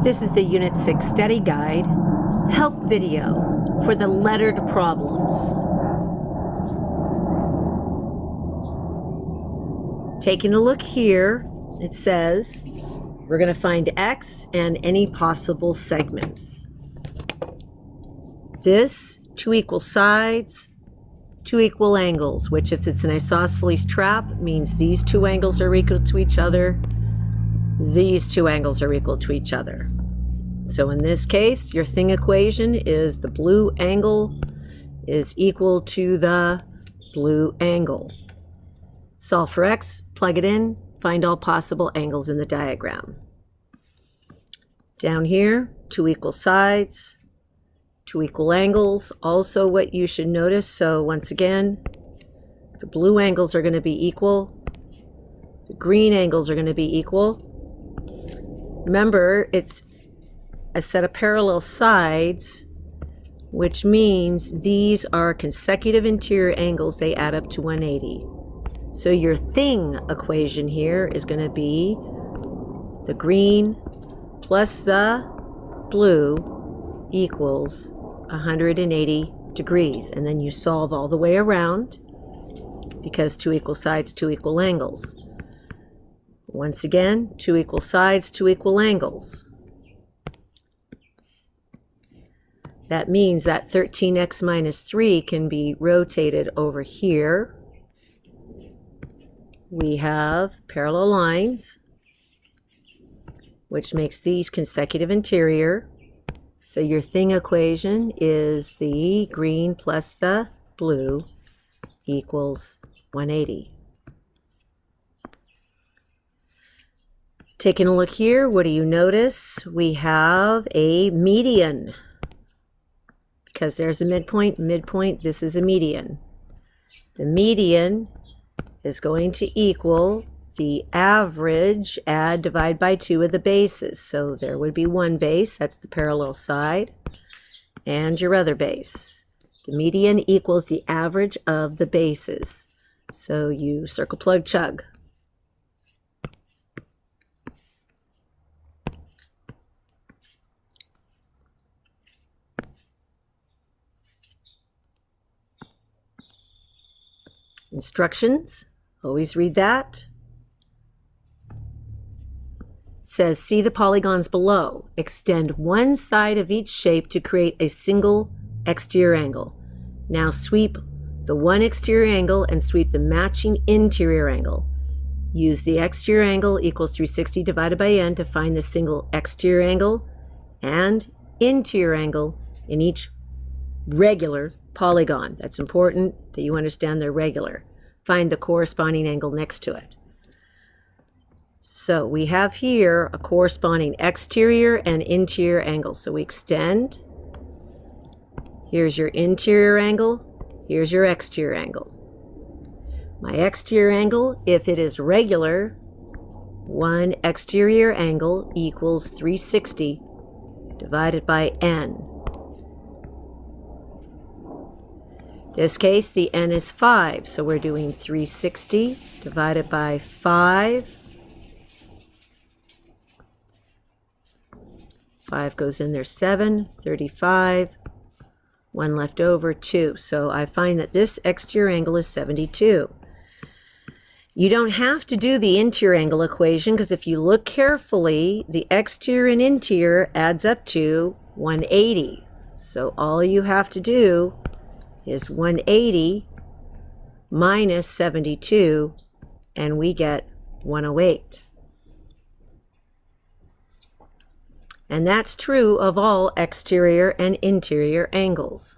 This is the Unit 6 Study Guide Help video for the lettered problems. Taking a look here, it says we're going to find x and any possible segments. This, two equal sides, two equal angles, which if it's an isosceles trap means these two angles are equal to each other, these two angles are equal to each other. So in this case, your thing equation is the blue angle is equal to the blue angle. Solve for x, plug it in, find all possible angles in the diagram. Down here, two equal sides, two equal angles. Also what you should notice, so once again, the blue angles are going to be equal. The green angles are going to be equal. Remember, it's a set of parallel sides, which means these are consecutive interior angles. They add up to 180. So your thing equation here is going to be the green plus the blue equals 180 degrees. And then you solve all the way around because two equal sides, two equal angles. Once again, two equal sides, two equal angles. That means that 13x minus 3 can be rotated over here. We have parallel lines, which makes these consecutive interior. So your thing equation is the green plus the blue equals 180. Taking a look here, what do you notice? We have a median. Because there's a midpoint, this is a median. The median is going to equal the average, divide by 2 of the bases. So there would be one base, that's the parallel side, and your other base. The median equals the average of the bases. So you circle, plug, chug. Instructions, always read that. Says, see the polygons below. Extend one side of each shape to create a single exterior angle. Now sweep the one exterior angle and sweep the matching interior angle. Use the exterior angle equals 360 divided by n to find the single exterior angle and interior angle in each regular polygon. That's important that you understand they're regular. Find the corresponding angle next to it. So we have here a corresponding exterior and interior angle. So we extend. Here's your interior angle. Here's your exterior angle. My exterior angle, if it is regular, one exterior angle equals 360 divided by n. This case, the n is 5, so we're doing 360 divided by 5. 5 goes in there, 7, 35, 1 left over, 2. So I find that this exterior angle is 72. You don't have to do the interior angle equation because if you look carefully, the exterior and interior adds up to 180. So all you have to do is 180 minus 72, and we get 108. And that's true of all exterior and interior angles.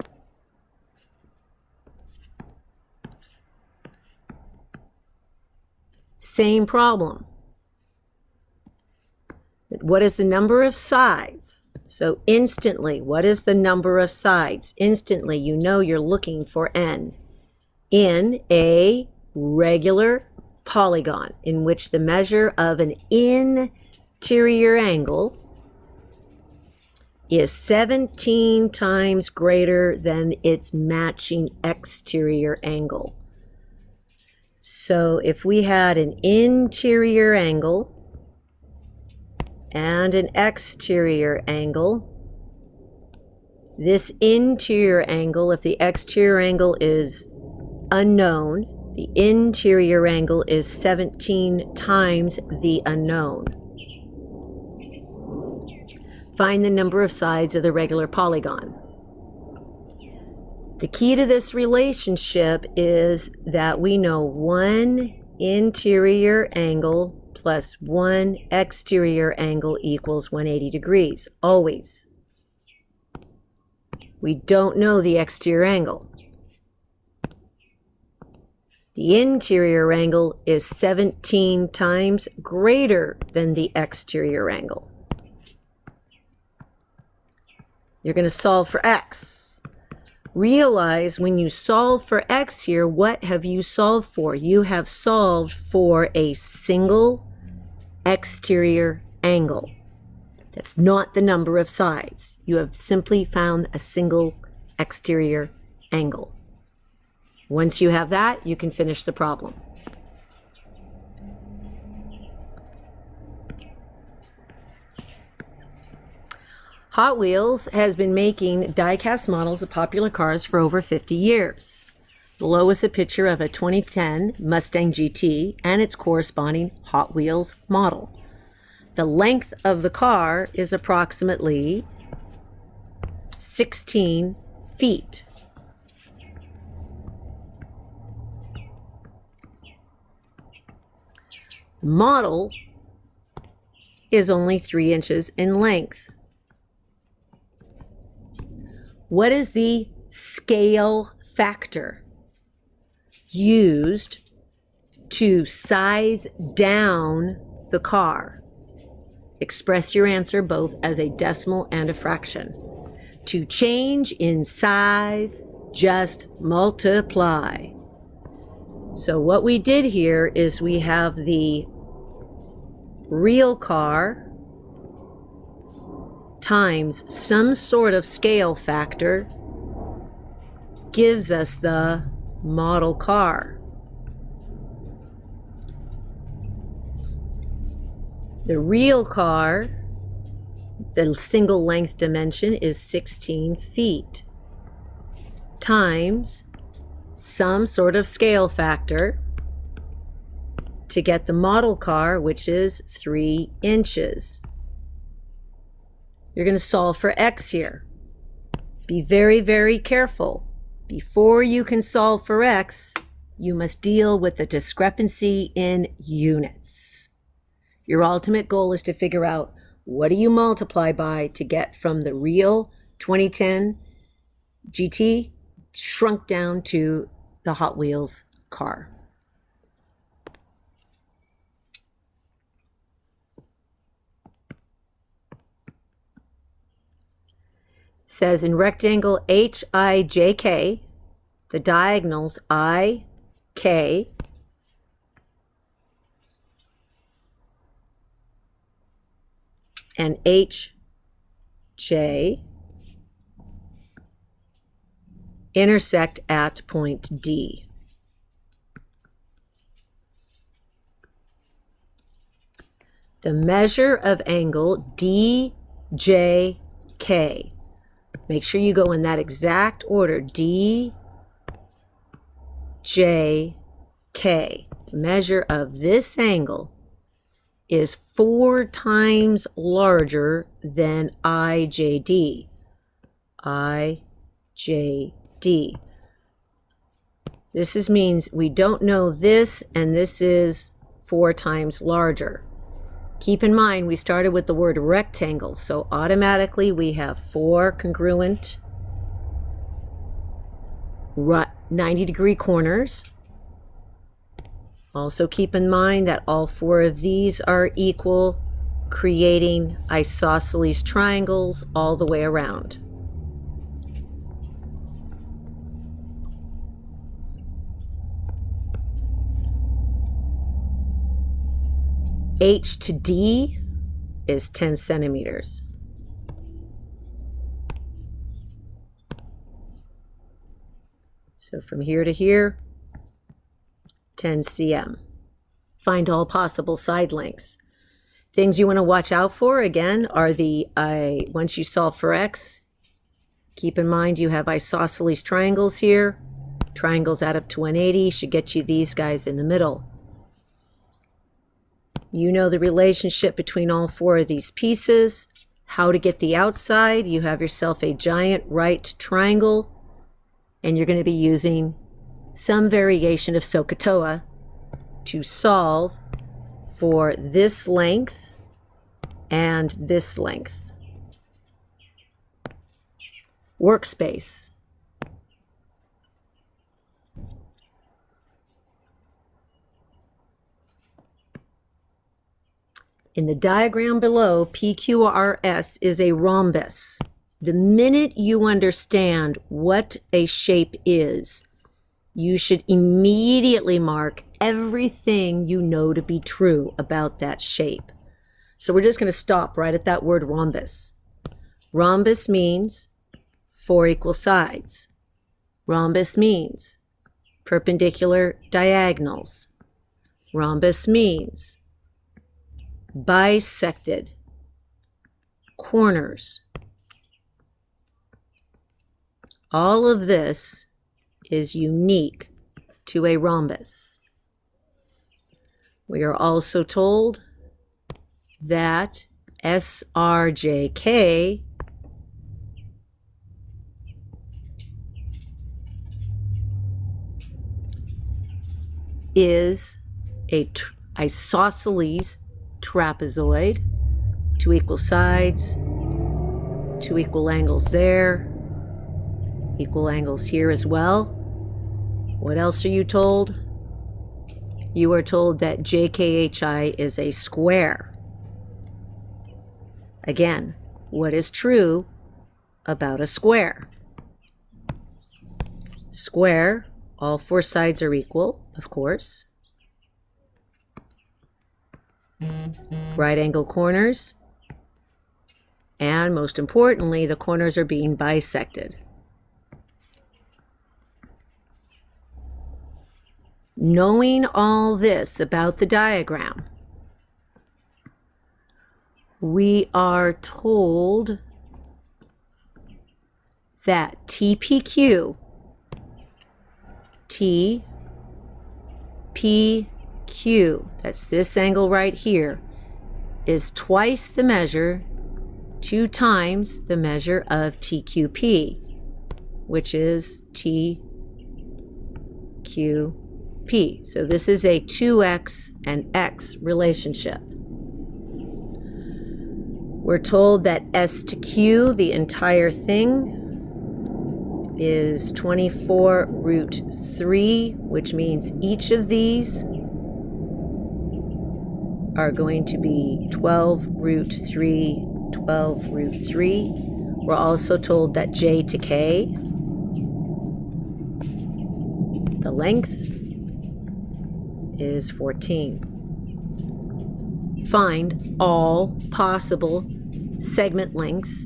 Same problem. What is the number of sides? So instantly, what is the number of sides? Instantly, you know you're looking for n in a regular polygon in which the measure of an interior angle is 17 times greater than its matching exterior angle. So if we had an interior angle and an exterior angle. This interior angle, if the exterior angle is unknown, the interior angle is 17 times the unknown. Find the number of sides of the regular polygon. The key to this relationship is that we know one interior angle plus one exterior angle equals 180 degrees, always. We don't know the exterior angle. The interior angle is 17 times greater than the exterior angle. You're going to solve for x. Realize when you solve for x here, what have you solved for? You have solved for a single exterior angle. That's not the number of sides. You have simply found a single exterior angle. Once you have that, you can finish the problem. Hot Wheels has been making die-cast models of popular cars for over 50 years. Below is a picture of a 2010 Mustang GT and its corresponding Hot Wheels model. The length of the car is approximately 16 feet. The model is only 3 inches in length. What is the scale factor used to size down the car? Express your answer both as a decimal and a fraction. To change in size, just multiply. So what we did here is we have the real car times some sort of scale factor gives us the model car. The real car, the single length dimension is 16 feet times some sort of scale factor to get the model car, which is 3 inches. You're going to solve for x here. Be very, very careful. Before you can solve for x, you must deal with the discrepancy in units. Your ultimate goal is to figure out what do you multiply by to get from the real 2010 GT shrunk down to the Hot Wheels car. Says in rectangle HIJK, the diagonals IK and HJ intersect at point D. The measure of angle DJK. Make sure you go in that exact order. D, J, K. The measure of this angle is 4 times larger than IJD. IJD. This means we don't know this, and this is 4 times larger. Keep in mind, we started with the word rectangle, so automatically we have 4 congruent 90-degree corners. Also keep in mind that all 4 of these are equal, creating isosceles triangles all the way around. H to D is 10 centimeters. So from here to here, 10 cm. Find all possible side lengths. Things you want to watch out for, again, are the, once you solve for x, keep in mind you have isosceles triangles here. Triangles add up to 180, should get you these guys in the middle. You know the relationship between all four of these pieces. How to get the outside, you have yourself a giant right triangle, and you're going to be using some variation of SOHCAHTOA to solve for this length and this length. Workspace. In the diagram below, PQRS is a rhombus. The minute you understand what a shape is, you should immediately mark everything you know to be true about that shape. So we're just going to stop right at that word rhombus. Rhombus means 4 equal sides. Rhombus means perpendicular diagonals. Rhombus means bisected corners. All of this is unique to a rhombus. We are also told that SRJK is a isosceles trapezoid, 2 equal sides, 2 equal angles there, equal angles here as well. What else are you told? You are told that JKHI is a square. Again, what is true about a square? Square, all 4 sides are equal, of course. Right angle corners, and most importantly, the corners are being bisected. Knowing all this about the diagram, we are told that TPQ, TPQ, that's this angle right here, is twice the measure, 2 times the measure of TQP, which is TQP. So this is a 2x and x relationship. We're told that S to Q, the entire thing, is 24 root 3, which means each of these are going to be 12 root 3, 12 root 3. We're also told that J to K, the length, is 14. Find all possible segment lengths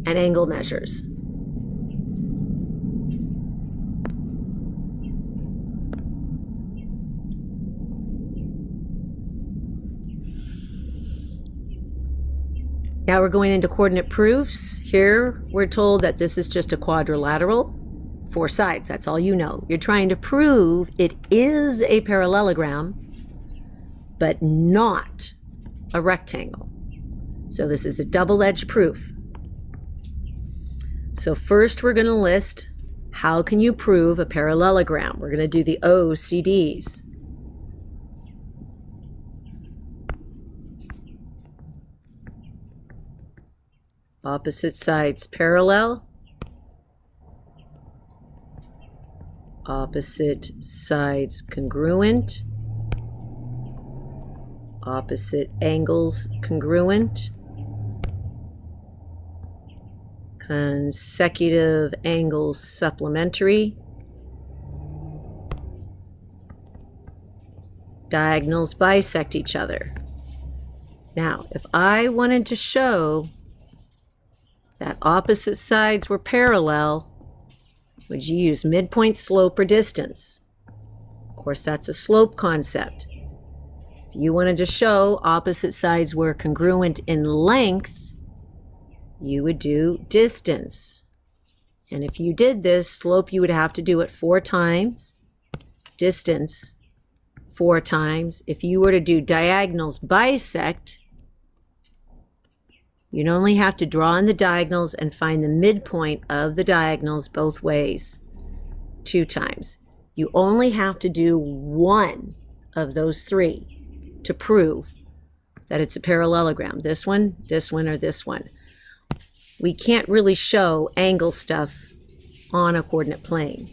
and angle measures. Now we're going into coordinate proofs. Here we're told that this is just a quadrilateral, 4 sides, that's all you know. You're trying to prove it is a parallelogram, but not a rectangle. So this is a double-edged proof. So first we're going to list how can you prove a parallelogram. We're going to do the OCDs. Opposite sides parallel, opposite sides congruent, opposite angles congruent, consecutive angles supplementary, diagonals bisect each other. Now, if I wanted to show that opposite sides were parallel, would you use midpoint, slope, or distance? Of course, that's a slope concept. If you wanted to show opposite sides were congruent in length, you would do distance. And if you did this, slope, you would have to do it 4 times, distance 4 times. If you were to do diagonals bisect, you'd only have to draw in the diagonals and find the midpoint of the diagonals both ways 2 times. You only have to do one of those 3 to prove that it's a parallelogram. This one, or this one. We can't really show angle stuff on a coordinate plane.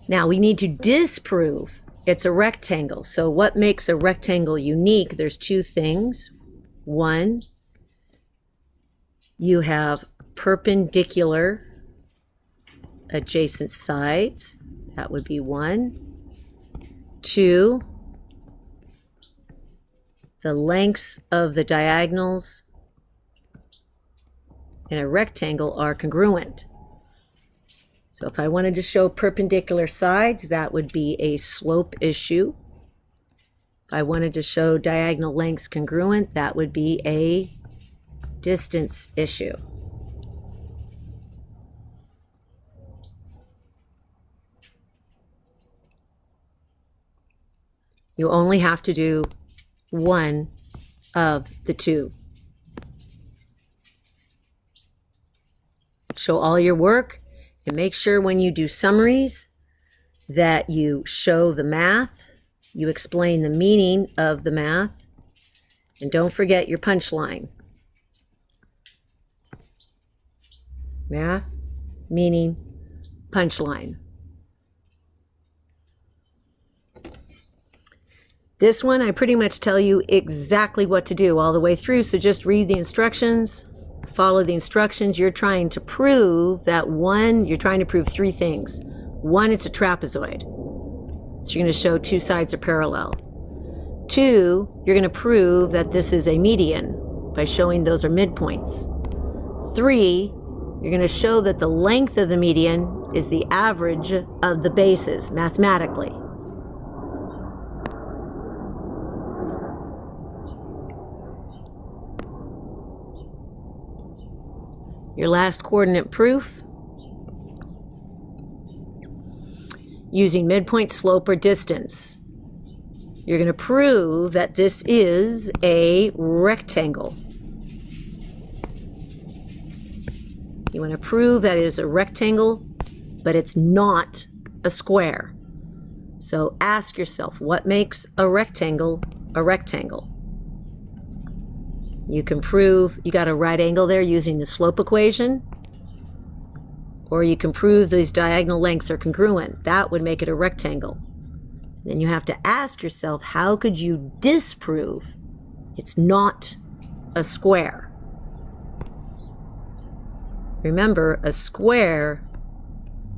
Now we need to disprove it's a rectangle. So what makes a rectangle unique? There's 2 things. One, you have perpendicular adjacent sides. That would be 1. 2, the lengths of the diagonals in a rectangle are congruent. So if I wanted to show perpendicular sides, that would be a slope issue. If I wanted to show diagonal lengths congruent, that would be a distance issue. You only have to do one of the 2. Show all your work and make sure when you do summaries that you show the math, you explain the meaning of the math, and don't forget your punchline. Math, meaning, punchline. This one, I pretty much tell you exactly what to do all the way through, so just read the instructions, follow the instructions. You're trying to prove that you're trying to prove 3 things. 1, it's a trapezoid. So you're going to show 2 sides are parallel. 2, you're going to prove that this is a median by showing those are midpoints. 3, you're going to show that the length of the median is the average of the bases mathematically. Your last coordinate proof, using midpoint, slope, or distance. You're going to prove that this is a rectangle. You want to prove that it is a rectangle, but it's not a square. So ask yourself, what makes a rectangle a rectangle? You can prove you got a right angle there using the slope equation, or you can prove these diagonal lengths are congruent. That would make it a rectangle. Then you have to ask yourself, how could you disprove it's not a square? Remember, a square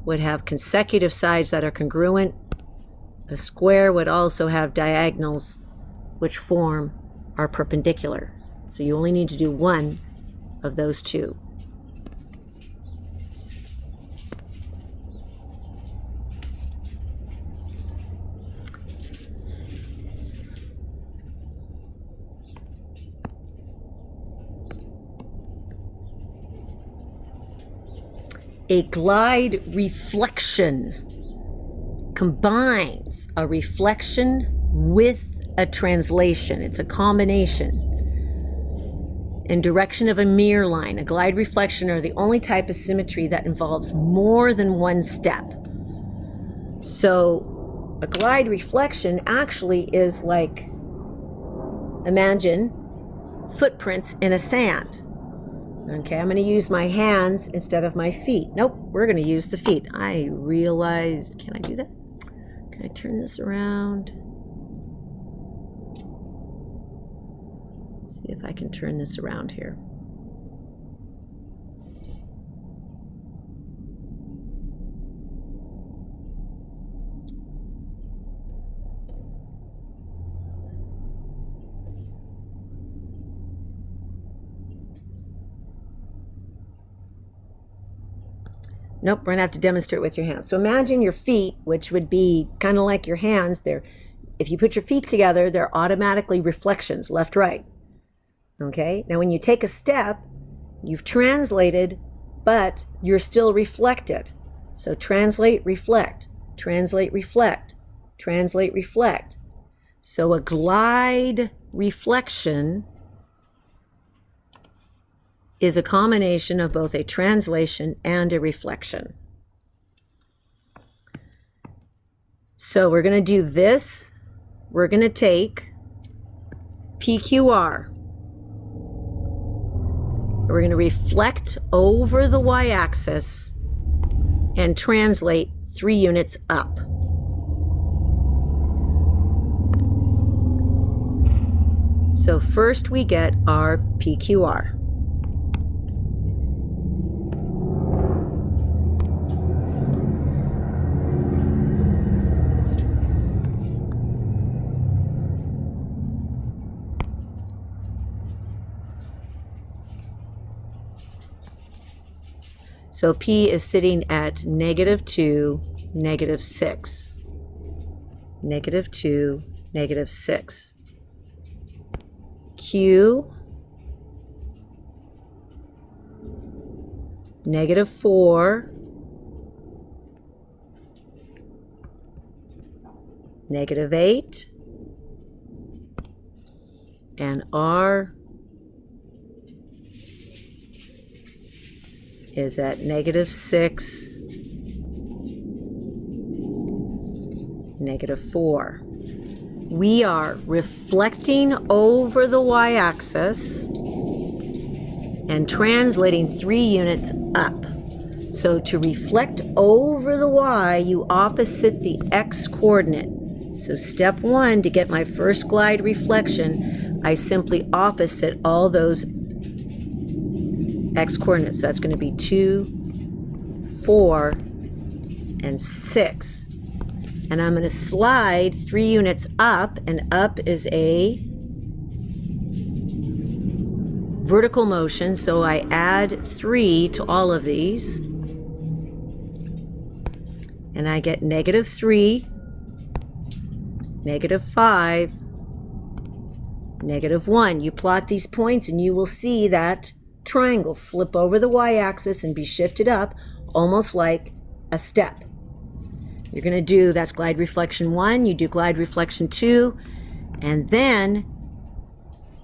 would have consecutive sides that are congruent. A square would also have diagonals which are perpendicular. So you only need to do one of those 2. A glide reflection combines a reflection with a translation. It's a combination. In direction of a mirror line, a glide reflection are the only type of symmetry that involves more than one step. So a glide reflection actually is like, imagine footprints in a sand. Okay, I'm going to use my hands instead of my feet. Nope, we're going to use the feet. I realized, can I do that? Can I turn this around? See if I can turn this around here. Nope, we're going to have to demonstrate with your hands. So imagine your feet, which would be kind of like your hands. if you put your feet together, they're automatically reflections, left, right. Okay? Now, when you take a step, you've translated, but you're still reflected. So translate, reflect, translate, reflect, translate, reflect. So a glide reflection is a combination of both a translation and a reflection. So we're going to do this. We're going to take PQR. We're going to reflect over the y-axis and translate 3 units up. So first we get our PQR. So P is sitting at -2, -6. -2, -6. Q, -4, -8, and R is at -6, -4. We are reflecting over the y-axis and translating 3 units up. So to reflect over the y, you opposite the x coordinate. So step 1, to get my first glide reflection, I simply opposite all those x coordinates. So that's going to be 2, 4, and 6. And I'm going to slide 3 units up, and up is a vertical motion, so I add 3 to all of these. And I get -3, -5, -1. You plot these points and you will see that triangle flip over the y-axis and be shifted up, almost like a step. You're going to do, that's glide reflection 1, you do glide reflection 2, and then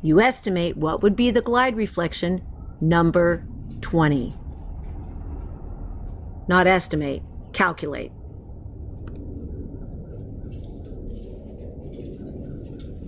you estimate what would be the glide reflection number 20. Not estimate, calculate.